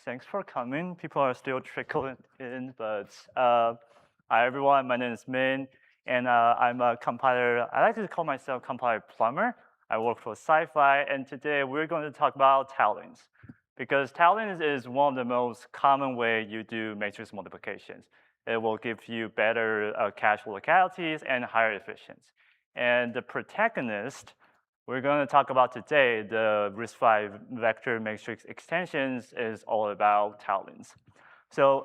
Thanks for coming. People are still trickling in, but hi everyone. My name is Min, and I'm a compiler. I like to call myself compiler plumber. I work for SiFive, and today we're going to talk about talents, because talents is one of the most common way you do matrix multiplications. It will give you better cache localities and higher efficiency. And the protagonist we're going to talk about today, the RISC-V Vector-Matrix Extensions, is all about talents. So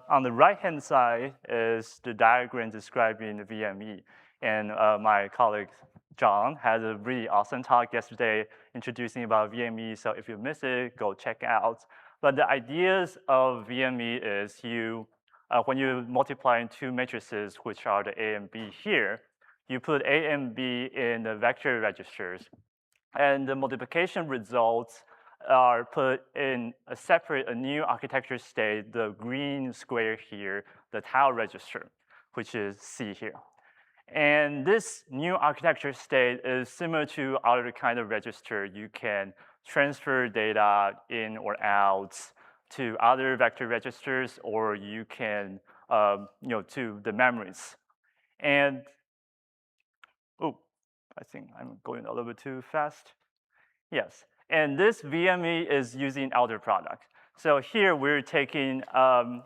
on the right-hand side is the diagram describing the VME. And my colleague, John, had a really awesome talk yesterday introducing about VME. So if you missed it, go check it out. But the ideas of VME is when you multiply two matrices, which are the A and B here, you put A and B in the vector registers, and the multiplication results are put in a new architecture state, the green square here, the tile register, which is C here. And this new architecture state is similar to other kind of register. You can transfer data in or out to other vector registers, or you can, to the memories. And I think I'm going a little bit too fast. Yes, and this VME is using outer product. So here we're taking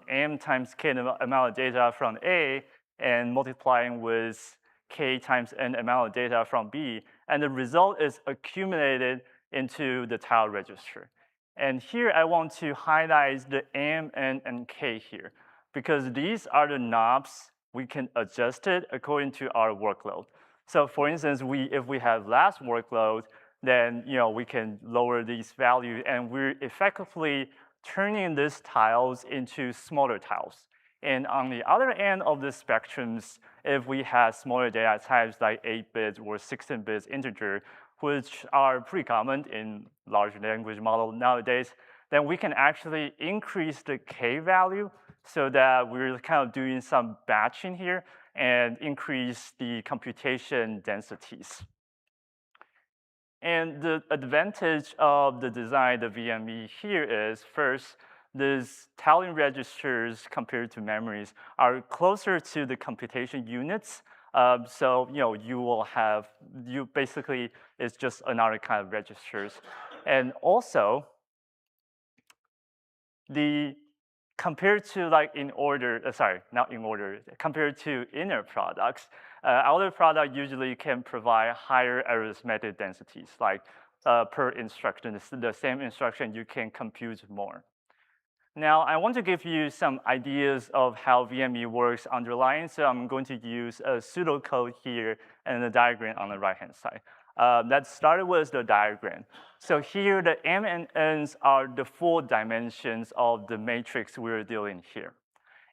m times k amount of data from A and multiplying with k times n amount of data from B, and the result is accumulated into the tile register. And here I want to highlight the m, n, and k here, because these are the knobs we can adjust it according to our workload. So for instance, if we have less workload, then we can lower these values, and we're effectively turning these tiles into smaller tiles. And on the other end of the spectrums, if we have smaller data types like 8 bits or 16 bits integer, which are pretty common in large language model nowadays, then we can actually increase the k value so that we're kind of doing some batching here and increase the computation densities. And the advantage of the design of the VME here is, first, these tiling registers compared to memories are closer to the computation units. So you basically, it's just another kind of registers. And also, compared to compared to inner products, outer product usually can provide higher arithmetic densities, like per instruction, the same instruction you can compute more. Now, I want to give you some ideas of how VME works underlying, so I'm going to use a pseudocode here and the diagram on the right-hand side. Let's start with the diagram. So here, the m and n's are the 4 dimensions of the matrix we're dealing here.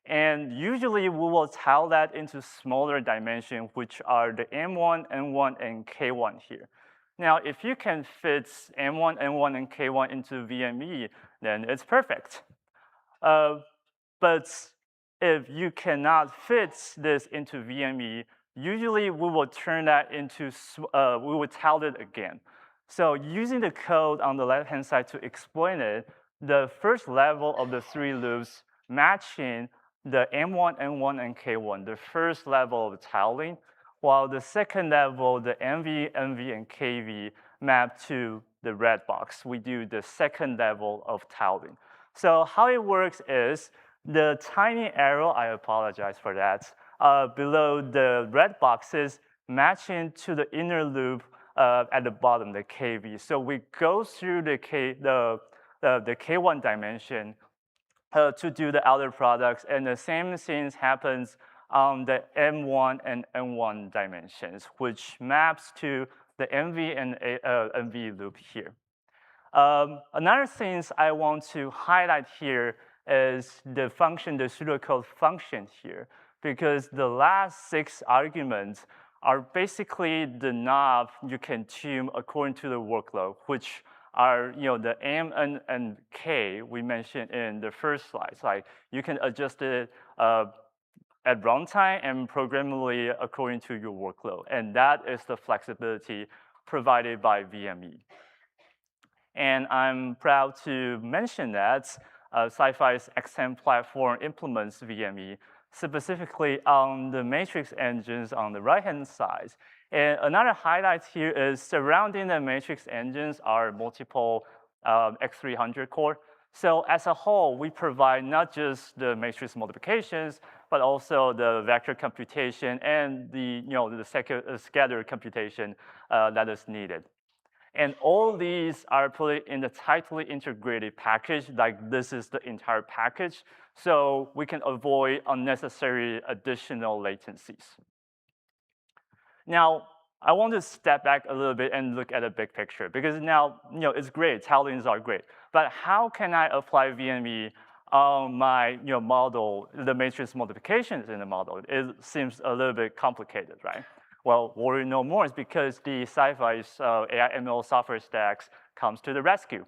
And usually, we will tile that into smaller dimensions, which are the m1, n1, and k1 here. Now, if you can fit m1, n1, and k1 into VME, then it's perfect. But if you cannot fit this into VME, usually we will turn that into, we will tile it again. So using the code on the left-hand side to explain it, the first level of the 3 loops matching the M1, N1, and K1, the first level of tiling, while the second level, the MV, NV, and KV map to the red box. We do the second level of tiling. So how it works is the tiny arrow, I apologize for that, below the red boxes matching to the inner loop at the bottom, the KV. So we go through the K1 dimension to do the outer products, and the same things happens on the M1 and N1 dimensions, which maps to the MV and NV loop here. Another thing I want to highlight here is the function, the pseudocode function here, because the last 6 arguments are basically the knob you can tune according to the workload, which are the M, N, and K we mentioned in the first slide. Like you can adjust it at runtime and programmably according to your workload, and that is the flexibility provided by VME. And I'm proud to mention that SiFive's XM platform implements VME, specifically on the matrix engines on the right-hand side. And another highlight here is surrounding the matrix engines are multiple X300 core. So as a whole, we provide not just the matrix multiplications, but also the vector computation and the scatter computation that is needed. And all these are put in the tightly integrated package, like this is the entire package, so we can avoid unnecessary additional latencies. Now, I want to step back a little bit and look at the big picture, because now, it's great, talents are great, but how can I apply VME on my model, the matrix multiplications in the model? It seems a little bit complicated, right? Well, what we know more is because the SiFive's AI ML software stacks comes to the rescue.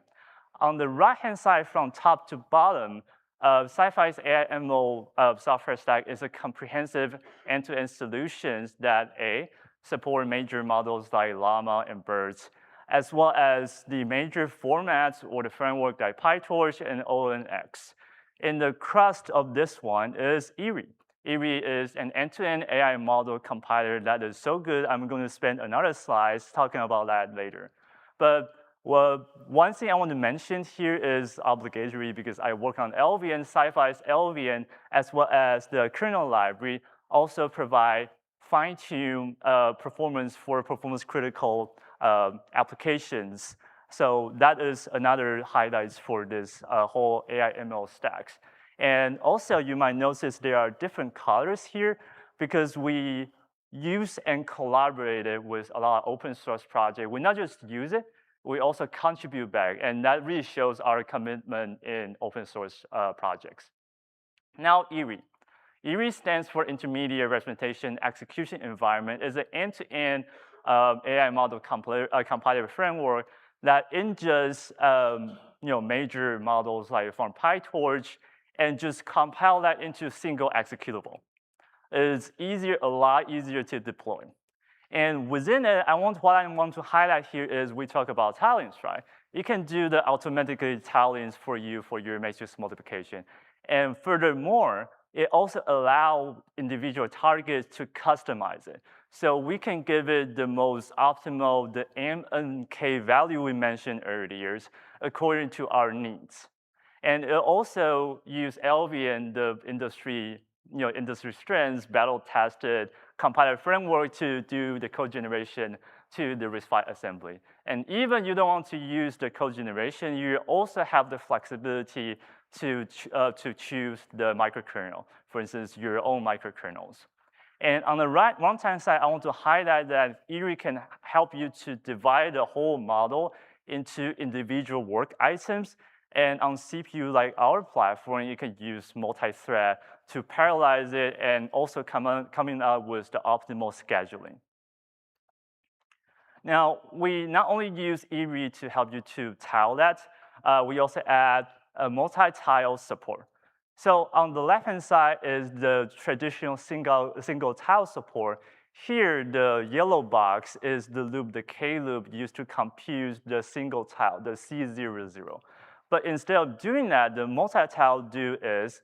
On the right-hand side from top to bottom, SiFive's AI ML software stack is a comprehensive end-to-end solutions that support major models like Llama and BERT, as well as the major formats or the framework like PyTorch and ONNX. In the crust of this one is IREE. IREE is an end-to-end AI model compiler that is so good, I'm going to spend another slide talking about that later. But one thing I want to mention here is obligatory, because I work on LVN, SiFive's LVN, as well as the kernel library, also provide fine-tune performance for performance-critical applications. So that is another highlight for this whole AI ML stacks. And also, you might notice there are different colors here because we use and collaborated with a lot of open source projects. We not just use it, we also contribute back, and that really shows our commitment in open source projects. Now, IREE. IREE stands for Intermediate Representation Execution Environment. It's an end-to-end AI model compiler framework that ingests major models like from PyTorch and just compile that into a single executable. It's easier, a lot easier to deploy. And within it, what I want to highlight here is we talk about talents, right? You can do the automatically talents for you for your matrix multiplication. And furthermore, it also allows individual targets to customize it. So we can give it the most optimal, the M and K value we mentioned earlier, according to our needs. And it also uses LVN, the industry strengths, battle-tested compiler framework to do the code generation to the RISC-V assembly. And even you don't want to use the code generation, you also have the flexibility to choose the microkernel, for instance, your own microkernels. And on the runtime side, I want to highlight that IREE can help you to divide the whole model into individual work items. And on CPU like our platform, you can use multi-thread to parallelize it and also coming up with the optimal scheduling. Now, we not only use IREE to help you to tile that, we also add a multi-tile support. So on the left-hand side is the traditional single tile support. Here, the yellow box is the loop, the K loop used to compute the single tile, the C00. But instead of doing that, the multi-tile do is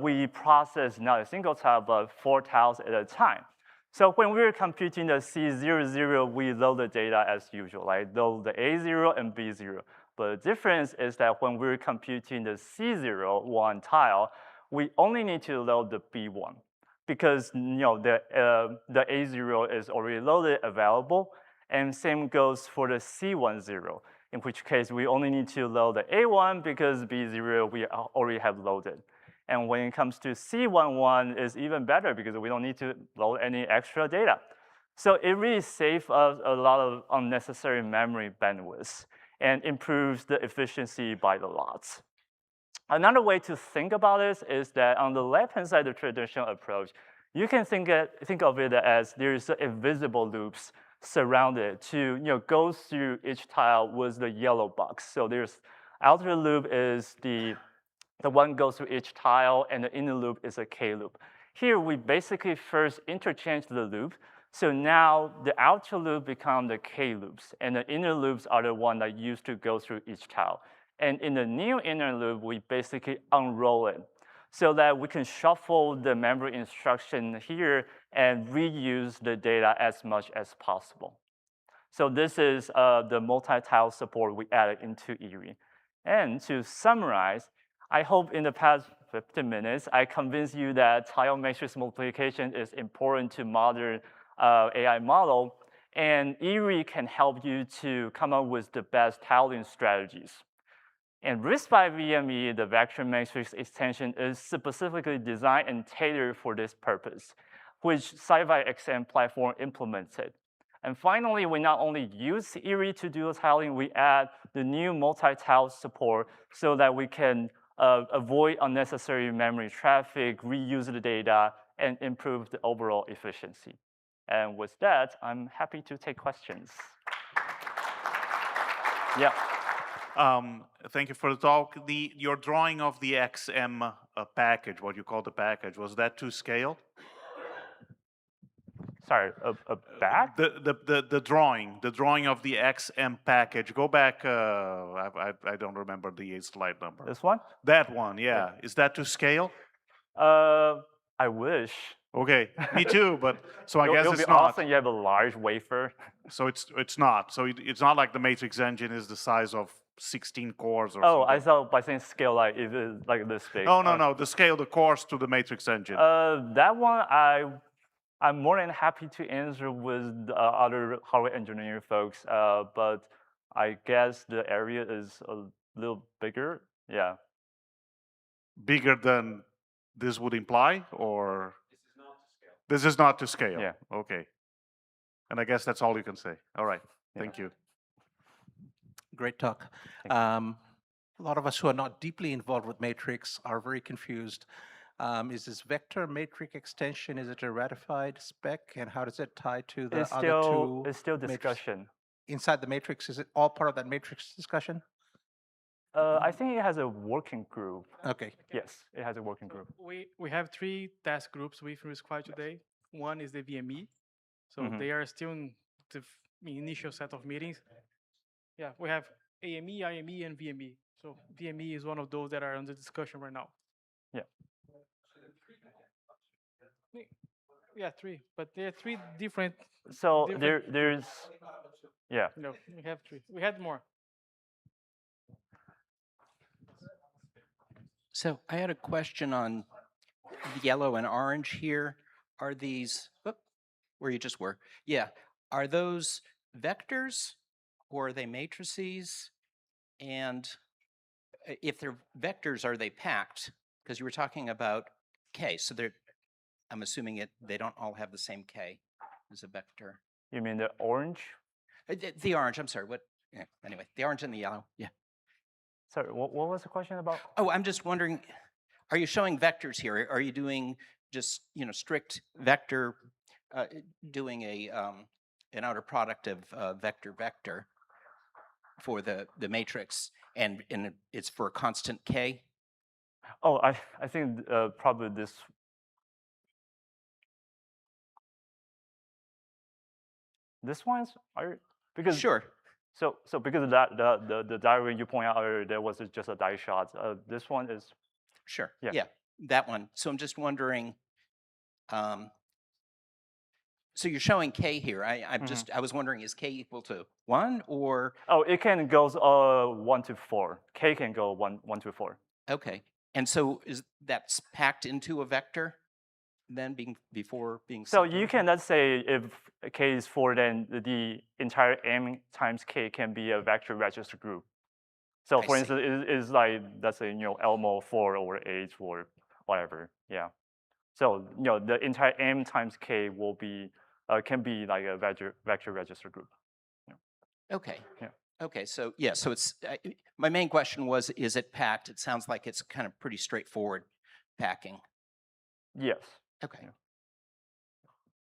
we process not a single tile, but 4 tiles at a time. So when we're computing the C00, we load the data as usual, like load the A0 and B0. But the difference is that when we're computing the C01 tile, we only need to load the B1 because the A0 is already loaded, available, and same goes for the C10, in which case we only need to load the A1 because B0 we already have loaded. And when it comes to C11, it's even better because we don't need to load any extra data. So it really saves us a lot of unnecessary memory bandwidth and improves the efficiency by the lots. Another way to think about this is that on the left-hand side of the traditional approach, you can think of it as there's invisible loops surrounded to go through each tile with the yellow box. So there's outer loop is the one goes through each tile, and the inner loop is a K loop. Here we basically first interchange the loop. So now the outer loop become the K loops, and the inner loops are the one that used to go through each tile. And in the new inner loop, we basically unroll it so that we can shuffle the memory instruction here and reuse the data as much as possible. So this is the multi-tile support we added into IREE. And to summarize, I hope in the past 50 minutes, I convinced you that tile matrix multiplication is important to modern AI model, and IREE can help you to come up with the best tiling strategies. And RISC-V VME, the vector matrix extension, is specifically designed and tailored for this purpose, which SiFive XM platform implemented. And finally, we not only use IREE to do the tiling, we add the new multi-tile support so that we can avoid unnecessary memory traffic, reuse the data, and improve the overall efficiency. And with that, I'm happy to take questions. Yeah. Thank you for the talk. Your drawing of the XM package, what you call the package, was that to scale? Sorry, a back? The drawing of the XM package. Go back. I don't remember the slide number. This one? That one, yeah. Is that to scale? I wish. Okay, me too. But so I guess it'll it's be not. awesome. You have a large wafer. So it's not. So it's not like the matrix engine is the size of 16 cores or Oh, something. I thought by saying scale, like it is like this big. Oh no, the scale, the cores to the matrix engine. That one I'm more than happy to answer with the other hardware engineering folks, but I guess the area is a little bigger. Yeah. Bigger than this would imply, or? This is not to scale. Yeah. Okay. And I guess that's all you can say. All right. Thank you. Great talk. A lot of us who are not deeply involved with matrix are very confused. Is this vector matrix extension, is it a ratified spec, and how does it tie to the other two? It's still discussion. Inside the matrix, is it all part of that matrix discussion? I think it has a working group. Okay. Yes, it has a working group. We have 3 task groups with RISC-V today. One is the VME. So they are still in the initial set of meetings. Yeah, we have AME, IME, and VME. So VME is one of those that are under discussion right now. Yeah. Yeah, 3. But there are 3 different. So there's, yeah. No, we have 3. We had more. So I had a question on the yellow and orange here. Are these, where you just were? Yeah. Are those vectors or are they matrices? And if they're vectors, are they packed? Because you were talking about K. So I'm assuming they don't all have the same K as a vector. You mean the orange? The orange, I'm sorry. What? Yeah, anyway, the orange and the yellow. Yeah. Sorry, what was the question about? Oh, I'm just wondering, are you showing vectors here? Are you doing just, strict vector, doing an outer product of vector for the matrix, and it's for a constant K? Oh, I think probably this. This one's because Sure. So because of that, the diagram you point out earlier, there was just a die shot. This one is. Sure. Yeah. Yeah, that one. So I'm just wondering. So you're showing K here. I was wondering, is K equal to 1 or? Oh, it can go 1 to 4. K can go 1 to 4. Okay. And so that's packed into a vector? Then before being so you can, let's say if K is 4, then the entire M times K can be a vector register group. So for instance, it's like, let's say, Elmo 4 or 8 or whatever. Yeah. So the entire M times K will be can be like a vector register group. Yeah. Okay. Yeah. Okay. So yeah. So it's my main question was, is it packed? It sounds like it's kind of pretty straightforward packing. Yes. Okay. Yeah.